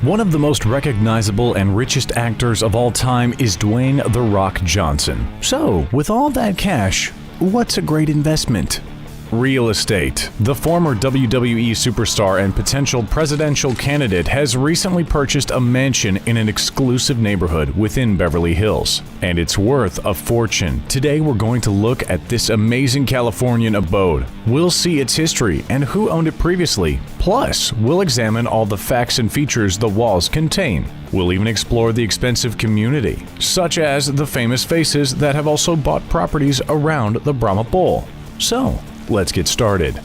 One of the most recognizable and richest actors of all time is Dwayne "The Rock" Johnson. So, with all that cash, what's a great investment? Real estate. The former WWE superstar and potential presidential candidate has recently purchased a mansion in an exclusive neighborhood within Beverly Hills, and it's worth a fortune. Today we're going to look at this amazing Californian abode. We'll see its history and who owned it previously. Plus, we'll examine all the facts and features the walls contain. We'll even explore the expensive community, such as the famous faces that have also bought properties around the Brahma Bull. So, let's get started.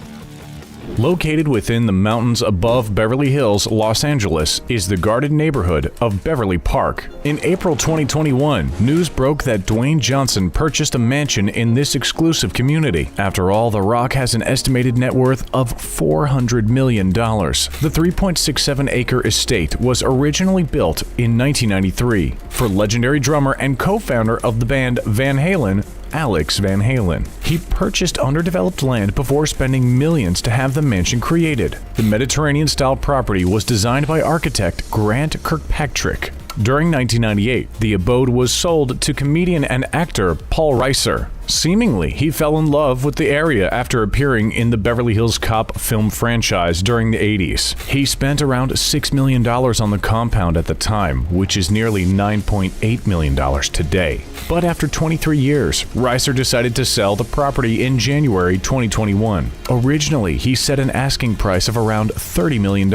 Located within the mountains above Beverly Hills, Los Angeles, is the guarded neighborhood of Beverly Park. In April 2021, news broke that Dwayne Johnson purchased a mansion in this exclusive community. After all, The Rock has an estimated net worth of $400 million. The 3.67-acre estate was originally built in 1993 for legendary drummer and co-founder of the band Van Halen, Alex Van Halen. He purchased underdeveloped land before spending millions to have the mansion created. The Mediterranean-style property was designed by architect Grant Kirkpatrick. During 1998, the abode was sold to comedian and actor Paul Reiser. Seemingly, he fell in love with the area after appearing in the Beverly Hills Cop film franchise during the 80s. He spent around $6 million on the compound at the time, which is nearly $9.8 million today. But after 23 years, Reiser decided to sell the property in January 2021. Originally, he set an asking price of around $30 million,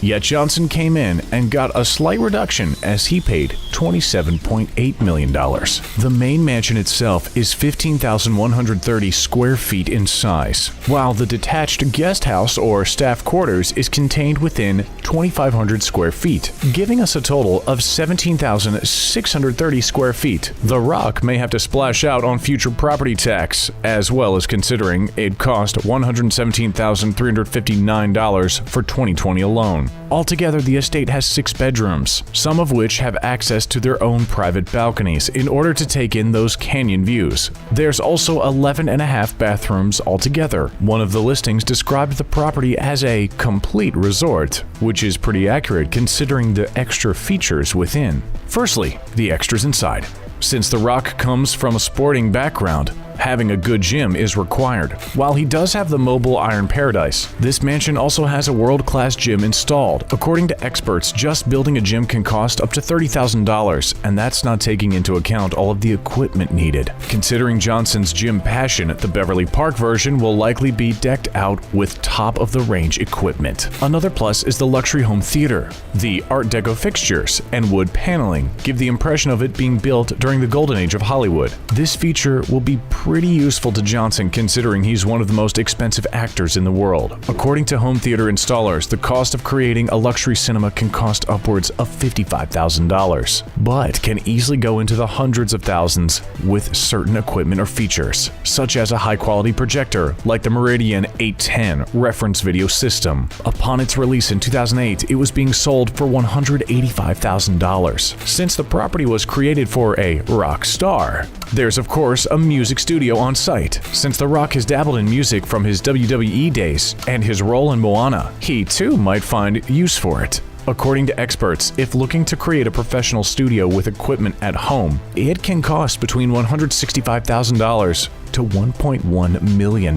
yet Johnson came in and got a slight reduction as he paid $27.8 million. The main mansion itself is 15,130 square feet in size, while the detached guest house or staff quarters is contained within 2,500 square feet, giving us a total of 17,630 square feet. The Rock may have to splash out on future property tax, as well as considering it cost $117,359 for 2020 alone. Altogether, the estate has 6 bedrooms, some of which have access to their own private balconies in order to take in those canyon views. There's also 11.5 bathrooms altogether. One of the listings described the property as a complete resort, which is pretty accurate considering the extra features within. Firstly, the extras inside. Since The Rock comes from a sporting background, having a good gym is required. While he does have the mobile Iron Paradise, this mansion also has a world-class gym installed. According to experts, just building a gym can cost up to $30,000, and that's not taking into account all of the equipment needed. Considering Johnson's gym passion, the Beverly Park version will likely be decked out with top-of-the-range equipment. Another plus is the luxury home theater. The Art Deco fixtures and wood paneling give the impression of it being built during the golden age of Hollywood. This feature will be pretty useful to Johnson considering he's one of the most expensive actors in the world. According to home theater installers, the cost of creating a luxury cinema can cost upwards of $55,000, but can easily go into the hundreds of thousands with certain equipment or features, such as a high-quality projector like the Meridian 810 reference video system. Upon its release in 2008, it was being sold for $185,000. Since the property was created for a rock star, there's of course a music studio on site. Since The Rock has dabbled in music from his WWE days and his role in Moana, he too might find use for it. According to experts, if looking to create a professional studio with equipment at home, it can cost between $165,000 to $1.1 million.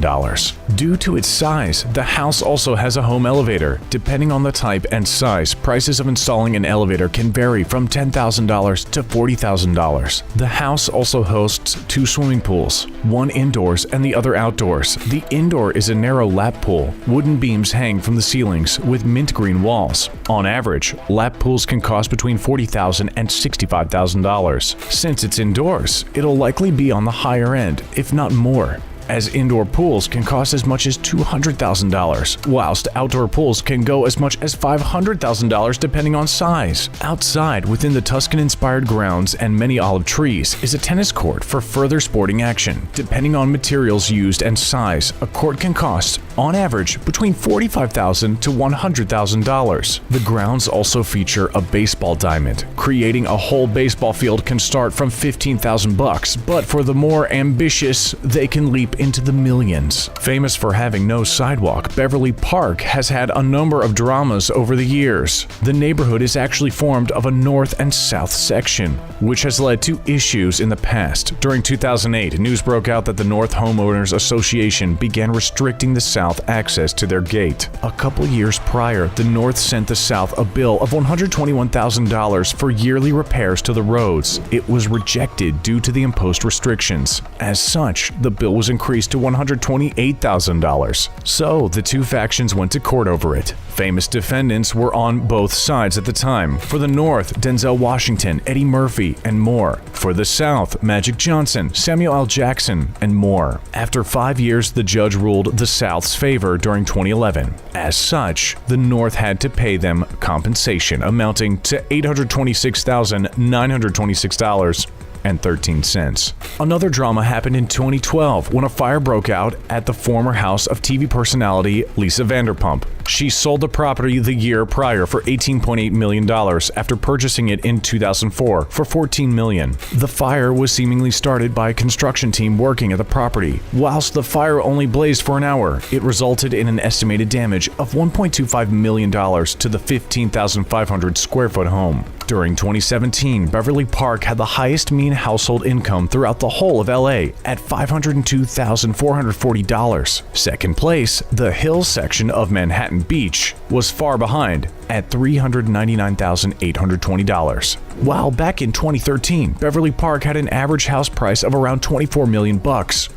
Due to its size, the house also has a home elevator. Depending on the type and size, prices of installing an elevator can vary from $10,000 to $40,000. The house also hosts 2 swimming pools, one indoors and the other outdoors. The indoor is a narrow lap pool. Wooden beams hang from the ceilings with mint green walls. On average, lap pools can cost between $40,000 and $65,000. Since it's indoors, it'll likely be on the higher end, if not more, as indoor pools can cost as much as $200,000, whilst outdoor pools can go as much as $500,000 depending on size. Outside, within the Tuscan-inspired grounds and many olive trees, is a tennis court for further sporting action. Depending on materials used and size, a court can cost on average between $45,000 to $100,000. The grounds also feature a baseball diamond. Creating a whole baseball field can start from $15,000, but for the more ambitious, they can leap into the millions. Famous for having no sidewalk, Beverly Park has had a number of dramas over the years. The neighborhood is actually formed of a north and south section, which has led to issues in the past. During 2008, news broke out that the North Homeowners Association began restricting the South access to their gate. A couple years prior, the North sent the South a bill of $121,000 for yearly repairs to the roads. It was rejected due to the imposed restrictions. As such, the bill was increased to $128,000. So, the two factions went to court over it. Famous defendants were on both sides at the time. For the North, Denzel Washington, Eddie Murphy, and more. For the South, Magic Johnson, Samuel L. Jackson, and more. After 5 years, the judge ruled the South's favor during 2011. As such, the North had to pay them compensation amounting to $826,926.13. Another drama happened in 2012 when a fire broke out at the former house of TV personality Lisa Vanderpump. She sold the property the year prior for $18.8 million after purchasing it in 2004 for $14 million. The fire was seemingly started by a construction team working at the property. Whilst the fire only blazed for an hour, it resulted in an estimated damage of $1.25 million to the 15,500 square foot home. During 2017, Beverly Park had the highest mean household income throughout the whole of LA at $502,440. Second place, the Hills section of Manhattan Beach, was far behind at $399,820. While back in 2013, Beverly Park had an average house price of around $24 million,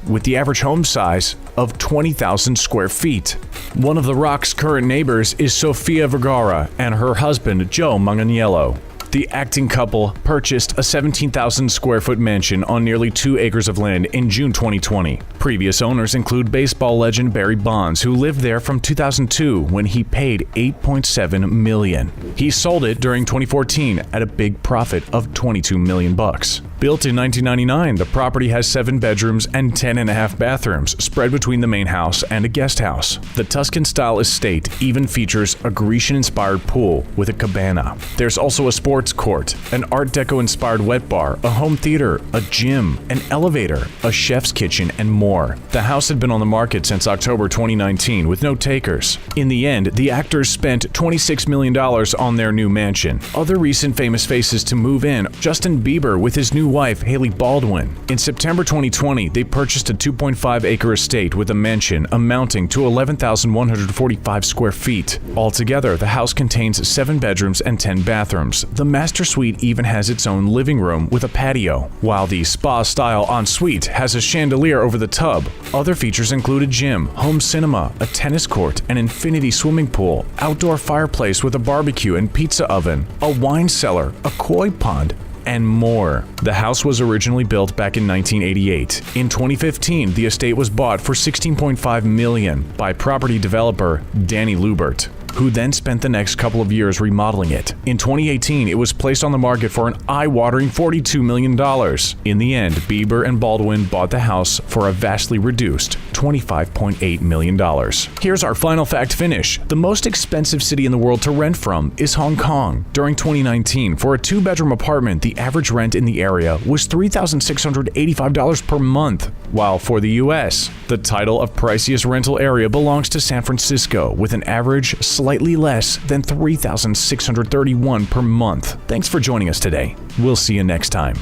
with the average home size of 20,000 square feet. One of The Rock's current neighbors is Sofia Vergara and her husband, Joe Manganiello. The acting couple purchased a 17,000 square foot mansion on nearly 2 acres of land in June 2020. Previous owners include baseball legend Barry Bonds, who lived there from 2002 when he paid $8.7 million. He sold it during 2014 at a big profit of $22 million. Built in 1999, the property has 7 bedrooms and 10.5 bathrooms spread between the main house and a guest house. The Tuscan-style estate even features a Grecian-inspired pool with a cabana. There's also a sports court, an Art Deco-inspired wet bar, a home theater, a gym, an elevator, a chef's kitchen, and more. The house had been on the market since October 2019 with no takers. In the end, the actors spent $26 million on their new mansion. Other recent famous faces to move in: Justin Bieber with his new wife, Hailey Baldwin. In September 2020, they purchased a 2.5-acre estate with a mansion amounting to 11,145 square feet. Altogether, the house contains 7 bedrooms and 10 bathrooms. The master suite even has its own living room with a patio, while the spa-style ensuite has a chandelier over the tub. Other features include a gym, home cinema, a tennis court, an infinity swimming pool, outdoor fireplace with a barbecue and pizza oven, a wine cellar, a koi pond, and more. The house was originally built back in 1988. In 2015, the estate was bought for $16.5 million by property developer Danny Lubert, who then spent the next couple of years remodeling it. In 2018, it was placed on the market for an eye-watering $42 million. In the end, Bieber and Baldwin bought the house for a vastly reduced $25.8 million. Here's our final fact finish. The most expensive city in the world to rent from is Hong Kong. During 2019, for a 2-bedroom apartment, the average rent in the area was $3,685 per month, while for the US, the title of priciest rental area belongs to San Francisco, with an average slightly less than $3,631 per month. Thanks for joining us today. We'll see you next time.